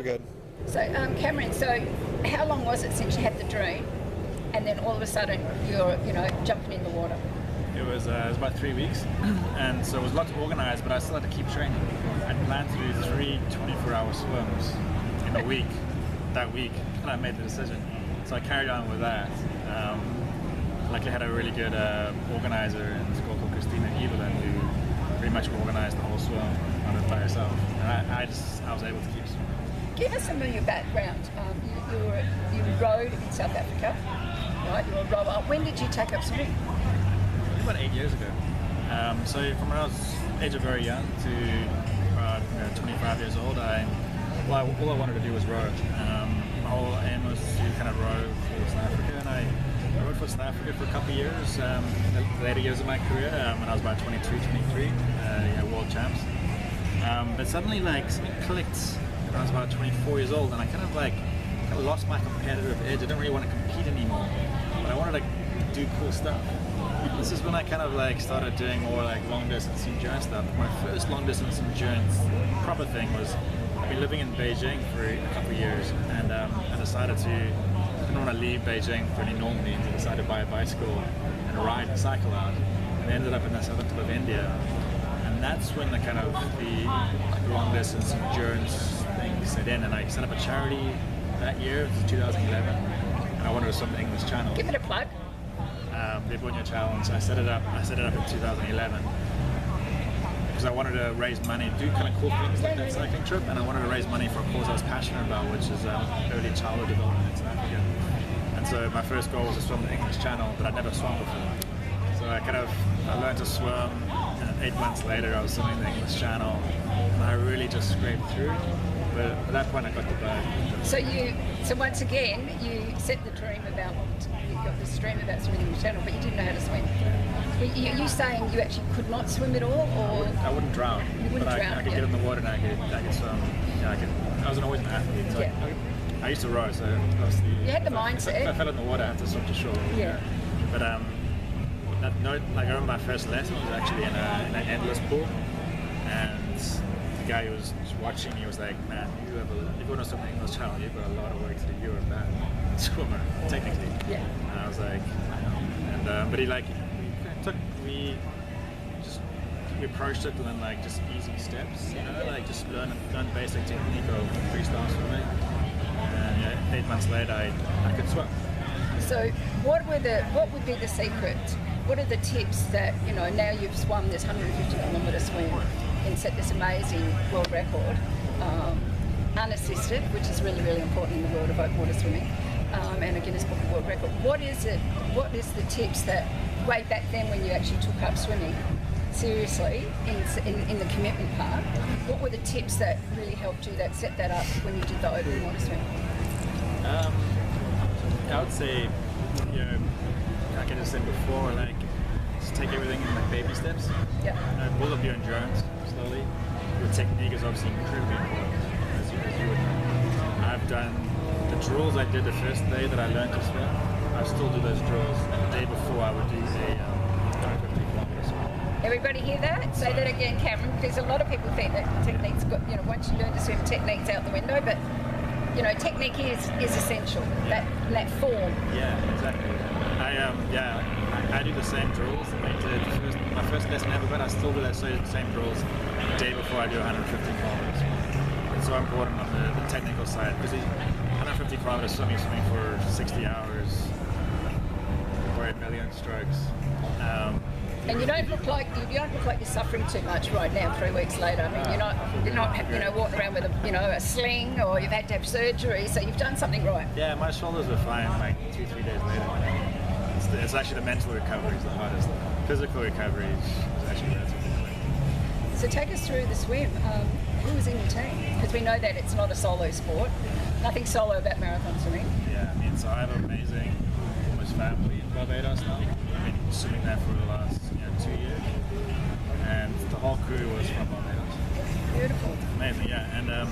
good. So, Cameron, so how long was it since you had the dream, and then all of a sudden you're, jumping in the water? It was about 3 weeks, and so it was a lot to organise, but I still had to keep training. I planned to do 3 24-hour swims in a week, that week, and I made the decision. So I carried on with that. Luckily I had a really good organiser in this girl called Christina Evelyn, who pretty much organised the whole swim on it by herself. And I was able to keep swimming. Give us some of your background. You rowed in South Africa, right? You were a rower. When did you take up swimming? About 8 years ago. So from when I was age of very young to 25 years old, all I wanted to do was row. My whole aim was to kind of row for South Africa, and I rowed for South Africa for a couple of years, the later years of my career, when I was about 22, 23, world champs. But suddenly something clicked when I was about 24 years old, and I kind of lost my competitive edge. I didn't really want to compete anymore, but I wanted to do cool stuff. This is when I kind of started doing more long distance endurance stuff. My first long distance endurance proper thing was I'd been living in Beijing for a couple of years, and I decided I didn't want to leave Beijing for any normal means. I decided to buy a bicycle and ride and cycle out, and I ended up in the southern tip of India. And that's when the kind of the long distance endurance thing set in, and I set up a charity that year, 2011, and I wanted to swim the English Channel. Give it a plug. The Bunya Challenge. I set it up in 2011 because I wanted to raise money, do kind of cool things like that cycling trip, and I wanted to raise money for a cause I was passionate about, which is early childhood development in South Africa. And so my first goal was to swim the English Channel, but I'd never swum before. So I learned to swim, and 8 months later I was swimming the English Channel, and I really just scraped through. But at that point I got the bug. So once again, you set the dream about, you got this dream about swimming the channel, but you didn't know how to swim. Are you saying you actually could not swim at all, or? I wouldn't drown. You wouldn't drown. I could get in the water and I could swim. I was always an athlete, so I used to row, so obviously. You had the mindset. If I fell in the water, I had to swim to shore. Yeah. But I remember my first lesson was actually in an endless pool, and the guy who was watching me was like, "Man, if you want to swim the English Channel, you've got a lot of work to do. You're a bad swimmer, technically." Yeah. And I was like, but we approached it in just easy steps, just learn basic technique of freestyle swimming. And 8 months later, I could swim. So, what would be the secret? What are the tips that now you've swum this 150-kilometre swim and set this amazing world record, unassisted, which is really, really important in the world of open water swimming, and a Guinness Book of World Record. What is it? What is the tips that way back then when you actually took up swimming seriously in the commitment part? What were the tips that really helped you that set that up when you did the open water swim? I would say, like I just said before, just take everything in baby steps. Yeah. Build up your endurance slowly. Your technique is obviously incredibly important, as you would know. I've done the drills I did the first day that I learned to swim. I still do those drills, and the day before I would do a 50-kilometre swim. Everybody hear that? Say that again, Cameron, because a lot of people think that technique's got, once you learn to swim, technique's out the window, but technique is essential. Yeah. That form. Yeah, exactly. I do the same drills that I did my first lesson ever, but I still do those same drills the day before I do 150 kilometers. It's so important on the technical side, because 150 kilometers swimming for 60 hours, for 1 million strokes. And you don't look like you're suffering too much right now. 3 weeks later, I mean, you're not walking around with a sling, or you've had to have surgery, so you've done something right. Yeah, my shoulders were fine 2-3 days later. It's actually the mental recovery is the hardest. Physical recovery is actually relatively quick. So take us through the swim. Who was in your team? Because we know that it's not a solo sport. Nothing solo about marathon swimming. Yeah, so I have an amazing almost family in Barbados now. I've been swimming there for the last 2 years, and the whole crew was from Barbados. Beautiful. Amazing, yeah, and the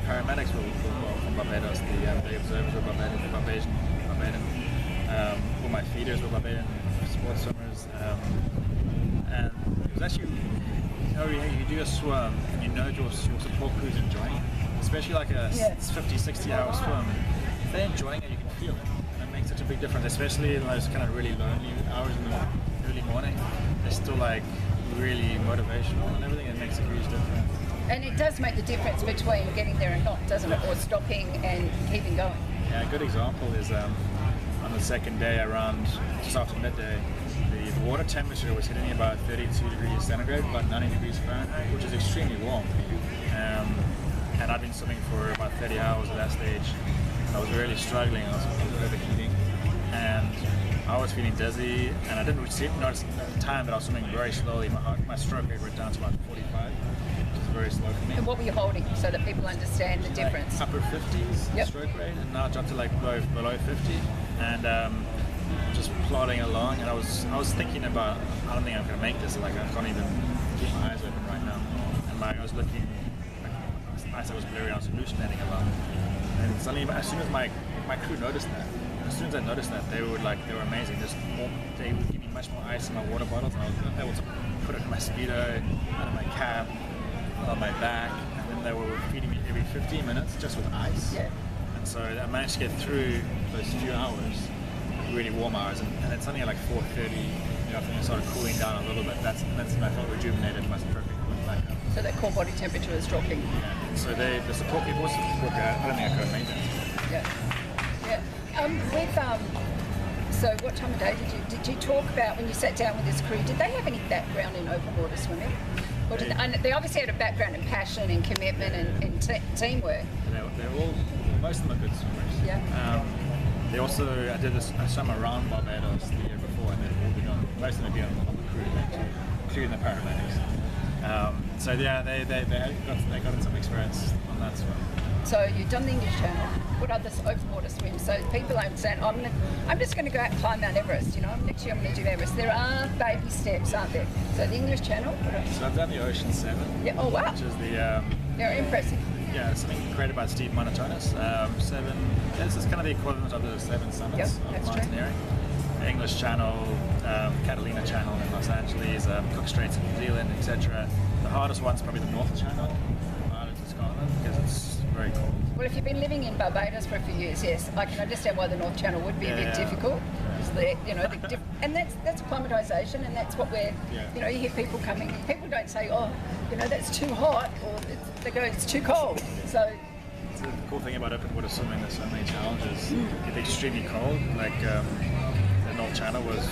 paramedics were from Barbados. The observers were Barbadian. All my feeders were Barbadian sports swimmers, and it was actually you do a swim and you know your support crew's enjoying it, especially like a 50, 60 hour swim. If they're enjoying it, you can feel it. And it makes such a big difference, especially in those kind of really lonely hours in the early morning. They're still like really motivational and everything. It makes a huge difference. And it does make the difference between getting there and not, doesn't it? Or stopping and keeping going. Yeah, a good example is on the second day, around just after midday, the water temperature was hitting about 32 degrees centigrade, about 90 degrees Fahrenheit, which is extremely warm. And I'd been swimming for about 30 hours at that stage. I was really struggling. I was overheating, and I was feeling dizzy, and I didn't notice at the time that I was swimming very slowly. My stroke rate went down to about 45, which is very slow for me. And what were you holding so that people understand the difference? Upper 50s stroke rate, and now it's up to like below 50, and just plodding along. And I was thinking about, I don't think I'm going to make this. Like, I can't even keep my eyes open right now. And I was looking, like, I was blurry. I was hallucinating a lot. And suddenly, as soon as my crew noticed that, as soon as I noticed that, they were amazing. They would give me much more ice in my water bottles, and I was able to put it in my speedo, under my cap, on my back, and then they were feeding me every 15 minutes just with ice. Yeah. And so I managed to get through those few hours, really warm hours, and then suddenly at like 4:30, I think I started cooling down a little bit. That's when I felt rejuvenated. My stroke went back up. So that core body temperature is dropping. Yeah. So the support people also support that. I don't think I could have made that. Yeah. So what time of day did you talk about when you sat down with this crew? Did they have any background in open water swimming? Or they obviously had a background in passion and commitment and teamwork. They're all, most of them are good swimmers. Yeah. They also, I did a swim around Barbados the year before, and most of them have been on the crew, including the paramedics. So yeah, they got in some experience on that swim. So you've done the English Channel. What other open water swims? So people understand. I'm just going to go out and climb Mount Everest. Next year I'm going to do Everest. There are baby steps, aren't there? So the English Channel. What else? So I've done the Ocean 7. Yeah. Oh wow. Which is the. They're impressive. Yeah, something created by Steve Monatonis. This is kind of the equivalent of the 7 summits of mountaineering. The English Channel, Catalina Channel in Los Angeles, Cook Straits in New Zealand, etc. The hardest one's probably the North Channel, Ireland to Scotland, because it's very cold. Well, if you've been living in Barbados for a few years, yes, I can understand why the North Channel would be a bit difficult. And that's acclimatization, and that's what we're, you hear people coming. People don't say, that's too hot, or they go, it's too cold. So it's the cool thing about open water swimming. There's so many challenges. It's extremely cold. Like the North Channel was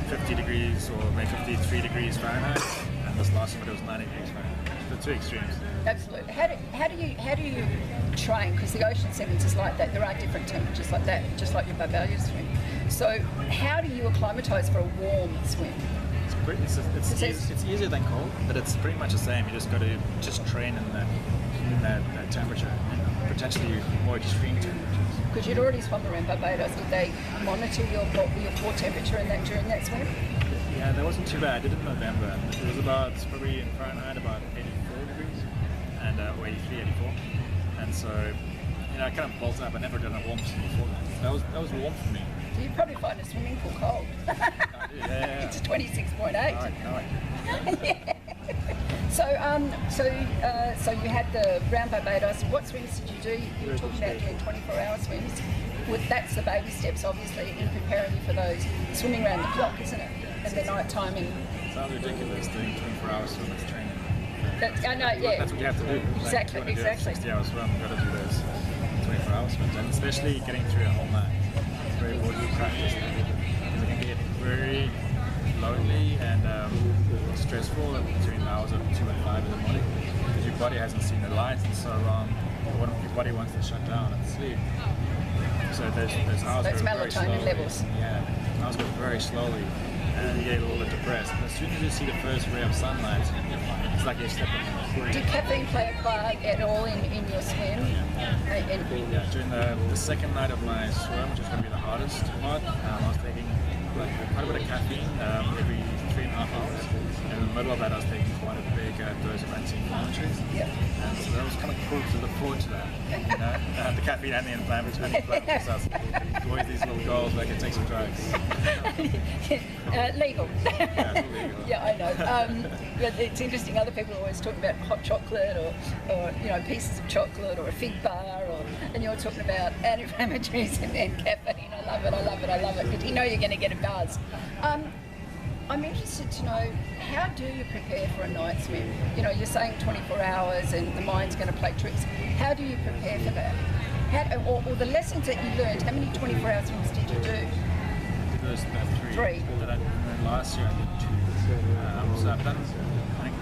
50 degrees or maybe 53 degrees Fahrenheit, and this last one it was 90 degrees Fahrenheit. The two extremes. Absolutely. How do you train? Because the ocean settings is like that. There are different temperatures like that, just like your Barbados swim. So how do you acclimatise for a warm swim? It's easier than cold, but it's pretty much the same. You just got to train in that temperature, and potentially more extreme temperatures. Because you'd already swum around Barbados. Did they monitor your core temperature during that swim? Yeah, that wasn't too bad. I did it in November. It was probably in Fahrenheit about 84 degrees, and or 83, 84. And so, I kind of bolted up. I never done a warm swim before that. That was warm for me. So you'd probably find a swimming pool cold. Yeah. It's 26.8. No. Yeah. So you had the round Barbados. What swims did you do? You were talking about doing 24-hour swims. That's the baby steps, obviously, in preparing you for those swimming around the clock, isn't it? And the night time. It sounds ridiculous doing 24-hour swim as training. I know, yeah. That's what you have to do. Exactly. Do a 60-hour swim, you've got to do those 24-hour swims, and especially getting through a whole night. It's very important to practice because it can get very lonely and stressful between the hours of 2 and 5 in the morning because your body hasn't seen the lights in so long. Your body wants to shut down and sleep. So those hours go very slowly. Melatonin levels. Yeah, hours go very slowly. And you get a little bit depressed. But as soon as you see the first ray of sunlight, it's like you're stepping in the Did caffeine play a part at all in your swim? Yeah, during the second night of my swim, which was going to be the hardest part, I was taking quite a bit of caffeine every 3.5 hours. And in the middle of that, I was taking quite a big at those anti-inflammatories. Yep. And so that was kind of cool to look forward to that. You know, the caffeine and the inflammatory stuff. There's always these little goals where I can take some drugs. Legal. Yeah, it's all legal. Yeah, I know. But it's interesting. Other people always talk about hot chocolate or you know, pieces of chocolate or a fig bar, and you're talking about anti-inflammatories and caffeine. I love it. I love it. I love it. Because you know you're going to get a buzz. I'm interested to know, how do you prepare for a night swim? You know, you're saying 24 hours and the mind's going to play tricks. How do you prepare for that? Or the lessons that you learned, how many 24-hour swims did you do? It was about three. That last year I did 2. So I've done, I think,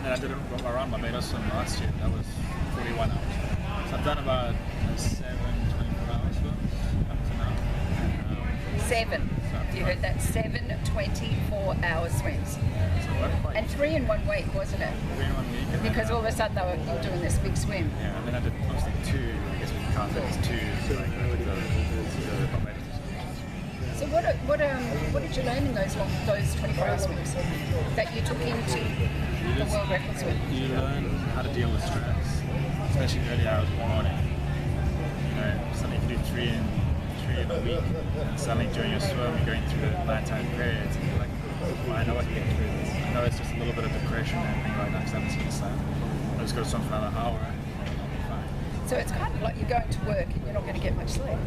and I did it around Barbados and last year. That was 41 hours. So I've done about 7 24 hours up to now. 7. You heard that? 7 24-hour swims. And 3 in 1 week, wasn't it? 3 in 1 week. Because all of a sudden they were doing this big swim. Yeah, and then I did obviously 2. I guess we can count that as 2. So what did you learn in those 24-hour swims that you took into the World Record swim? You learn how to deal with stress, especially early hours of the morning. You know, suddenly if you do 3 in a week, and suddenly during your swim you're going through the nighttime periods, and you're like, well, I know I can get through this. I know it's just a little bit of depression happening right now because I haven't seen the sun. I just got to swim for another hour. So it's kind of like you're going to work and you're not going to get much sleep.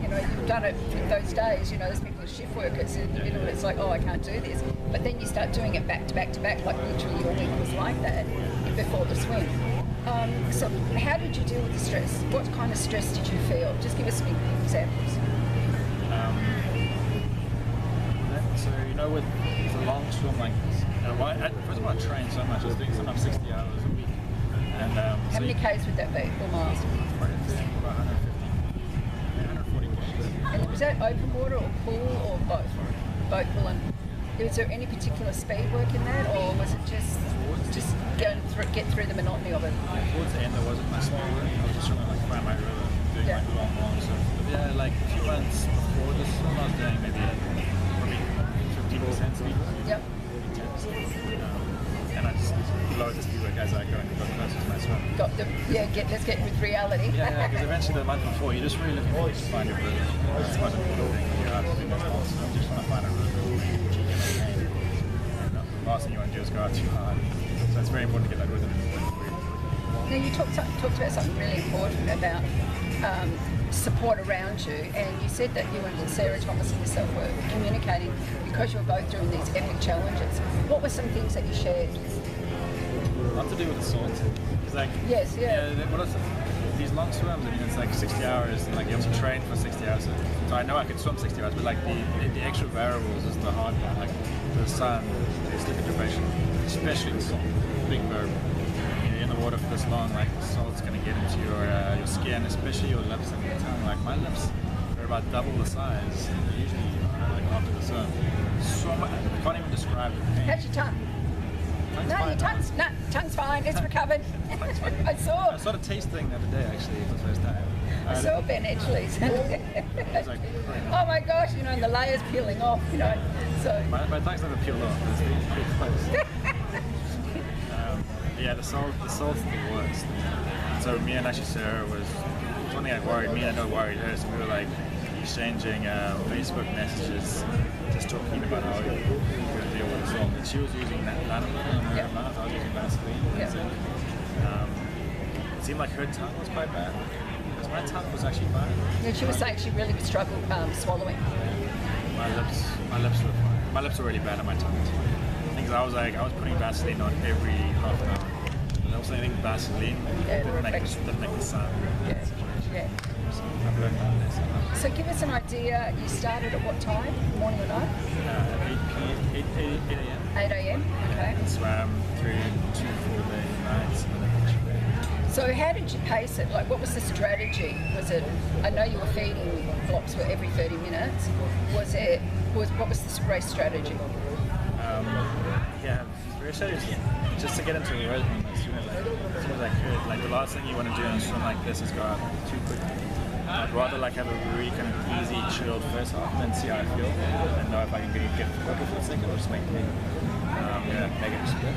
You know, you've done it those days, you know, there's people who are shift workers in the middle, it's like, oh, I can't do this. But then you start doing it back to back to back, like literally your week was like that before the swim. So how did you deal with the stress? What kind of stress did you feel? Just give us some examples. So, you know, with a long swim like this, first of all, I train so much. I was doing sometimes 60 hours a week. And, how many Ks would that be, or miles? About 140 miles. And was that open water or pool or both? Boat pulling. Was there any particular speed work in that, or was it just get through the monotony of it? Towards the end, there wasn't much speed work. I was just trying to like find my rhythm, doing like long stuff. But yeah, like a few months before this swim, I was doing maybe probably 50% speed work. Yep. And I just lowered the speed work as I got closer to my swim. Let's get with reality. Yeah, because eventually the month before, you're just really looking to find your rhythm. That's the most important thing. You're out doing this long swim, just trying to find a rhythm. And the last thing you want to do is go out too hard. So it's very important to get that rhythm. Now you talked about something really important about support around you, and you said that you and Sarah Thomas and yourself were communicating because you were both doing these epic challenges. What were some things that you shared? A lot to do with the salt. Like, yes, these long swims, I mean, it's like 60 hours, and like you have to train for 60 hours. So I know I could swim 60 hours, but like the extra variables is the hard part. Like the sun, the sleep deprivation, especially the salt, big variable. In the water for this long, like the salt's going to get into your skin, especially your lips and your tongue. Like my lips are about double the size usually, like after the swim. So much, I can't even describe the pain. How's your tongue? Your tongue's fine. It's recovered. I saw. I saw the taste thing the other day actually for the first time. I saw Ben Edgley's. Like, oh my gosh, you know, and the layers peeling off, you know. So my tongue's never peeled off. It's pretty close. Yeah, the salt's the worst. So me and actually Sarah was something that worried me and I know worried her. So we were like exchanging Facebook messages, just talking about how we were going to deal with the salt. And she was using lanolin in her mouth. I was using Vaseline. It seemed like her tongue was quite bad. Because my tongue was actually fine. Yeah, she was saying she really struggled swallowing. My lips were fine. My lips were really bad on my tongue. I was putting Vaseline on every half an hour. And also I think Vaseline didn't make the sun. Yeah. So I've learned about this. So give us an idea, you started at what time? Morning or night? 8 a.m. 8 a.m, okay. And swam through 2 full-day nights. So how did you pace it? Like, what was the strategy? Was it, I know you were feeding blocks for every 30 minutes. What was the race strategy? Race strategy just to get into the rhythm as soon as I could. Like the last thing you want to do in a swim like this is go out too quickly. I'd rather like have a really kind of easy, chilled first half and then see how I feel and know if I can get quicker for the second or just maintain negative split.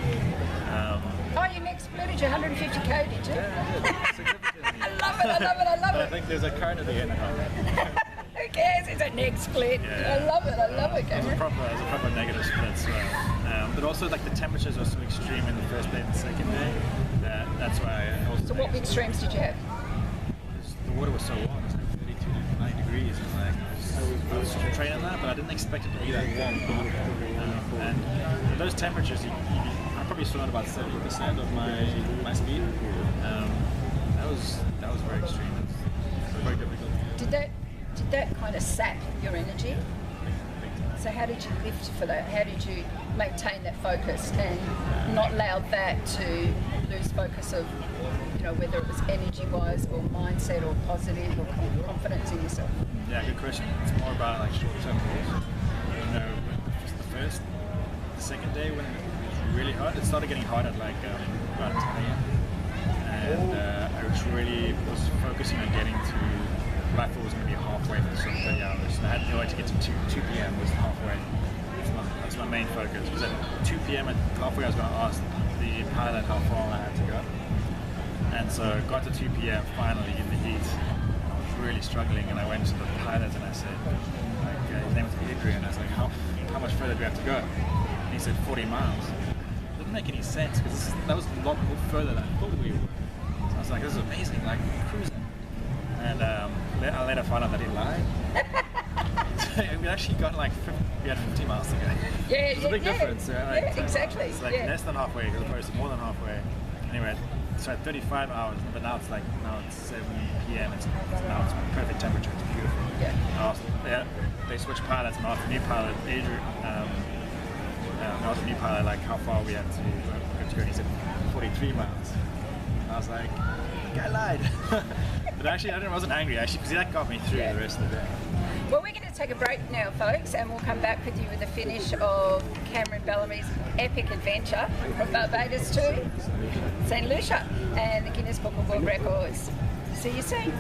Oh, you next splitted your 150k, did you? Yeah, I did. Significantly. I love it, I love it, I love But I it. think there's a current at the end. Who cares? It's a neck split. Yeah. I love it, It was Cameron. a proper negative split. So, but also like the temperatures were so extreme in the first day and the second day. That's why I also. So what big extremes did you have? The water was so warm. It's like 32 to 90 degrees. And like I was training that, but I didn't expect it to be that warm. And those temperatures, I probably swam at about 70% of my speed. That was very extreme. It was very difficult. Did that kind of sap your energy? So how did you lift for that? How did you maintain that focus and not allow that to lose focus of, whether it was energy-wise or mindset or positive or confidence in yourself? Yeah, good question. It's more about like short-term goals. Just the second day when it was really hot, it started getting hot at like about 10 a.m. And I was focusing on getting to what I thought was going to be halfway for the swim 30 hours. And I had no way to get to 2 p.m. was halfway. That's my main focus. Because at 2 p.m. at halfway I was going to ask the pilot how far I had to go. And so I got to 2 p.m. finally in the heat. I was really struggling and I went to the pilot and I said, his name was Adrian, I was like, how much further do we have to go? And he said 40 miles. It didn't make any sense because that was a lot more further than I thought we were. So I was like, this is amazing, like cruising. And I later found out that he lied. We actually got we had 50 miles to go. Yeah, It's a big difference. Exactly. It's like less than halfway as opposed to more than halfway. Anyway, so at 35 hours, but now it's 7 p.m. Now it's perfect temperature. It's beautiful. Yeah. They switched pilots and asked the new pilot, Adrian, asked the new pilot like how far we had to go, and he said 43 miles. And I was like, the guy lied. But actually, I wasn't angry actually because that got me through the rest of the day. Well, we're going to take a break now, folks, and we'll come back with you with the finish of Cameron Bellamy's epic adventure from Barbados to St. Lucia and the Guinness Book of World Records. See you soon.